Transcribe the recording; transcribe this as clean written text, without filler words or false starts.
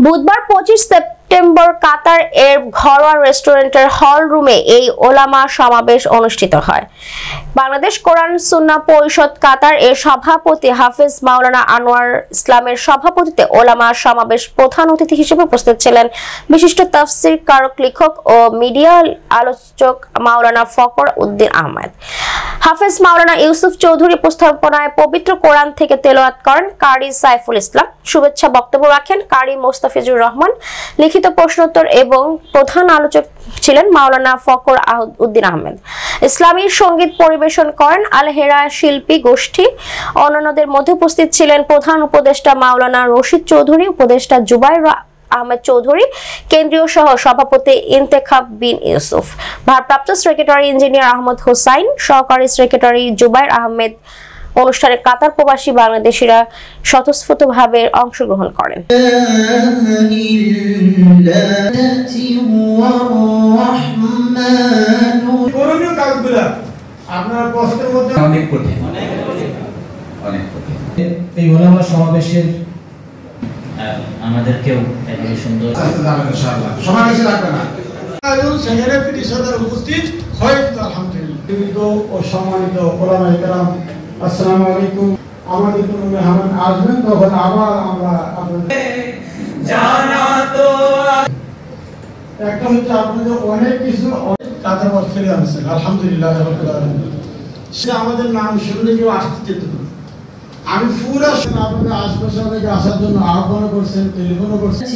বুধবার 25 সেপ্টেম্বর কাতার এর ঘরোয়া রেস্টুরেন্টের হল রুমে এই ওলামা সমাবেশ অনুষ্ঠিত হয়। বাংলাদেশ কোরআন সুন্নাহ পরিষদ কাতার এর সভাপতি হাফেজ মাওলানা আনোয়ার ইসলামের সভাপতিত্বে ওলামা সমাবেশ প্রধান অতিথি হিসেবে উপস্থিত ছিলেন বিশিষ্ট তাফসীর কারক, লেখক ও মিডিয়া আলোচক মাওলানা ফখর উদ্দিন আহমেদ। হাফেজ মাওলানা ইউসুফ চৌধুরী উপস্থাপনায় পবিত্র কোরআন থেকে তেলাওয়াত করেন কারি সাইফুল ইসলাম। শুভেচ্ছা বক্তব্য রাখেন কারি মোস্তাফিজুর রহমান। লিখিত প্রশ্নোত্তর এবং প্রধান আলোচক ছিলেন মাওলানা ফখর উদ্দিন আহমেদ। ইসলামী সঙ্গীত পরিবেশন করেন আল হেরা শিল্পী গোষ্ঠী। অন্যান্যদের মধ্যে উপস্থিত ছিলেন প্রধান উপদেষ্টা মাওলানা রশিদ চৌধুরী, উপদেষ্টা জুবাইর আহমেদ চৌধুরী, কেন্দ্রীয় সহ সভাপতি ইন্তেখাব বিন ইউসুফ, ভারপ্রাপ্ত সেক্রেটারি ইঞ্জিনিয়ার আহমদ হোসাইন, সহকারী সেক্রেটারি জুবাইর আহমেদ। অনুষ্ঠানে কাতার প্রবাসী বাংলাদেশিরা স্বতঃস্ফূর্তভাবে অংশগ্রহণ করেন। এই ওলামা সমাবেশের আমাদেরকেও একটি সুন্দর সমাবেশে রাখবে না সেক্রেটারি সদর উপস্থিত হয়েছে। আলহামদুলিল্লাহ ও সম্মানিত ওলামা ইকরাম, আসসালামু আলাইকুম। আমাদের কোনো মেহমান আসবেন তখন আবার আমরা আপনাদের জানা তো একটা হচ্ছে আপনাদের অনেক কিছু কাতার ফিরে আনছেন, আলহামদুলিল্লাহ রাব্বিল আলামিন। সে আমাদের নাম শুনলে কেউ আসতে যেত না। আমি পুরো আপনাদের আশপাশে অনেকে আসার জন্য আহ্বান করছেন, টেলিফোনও করছেন।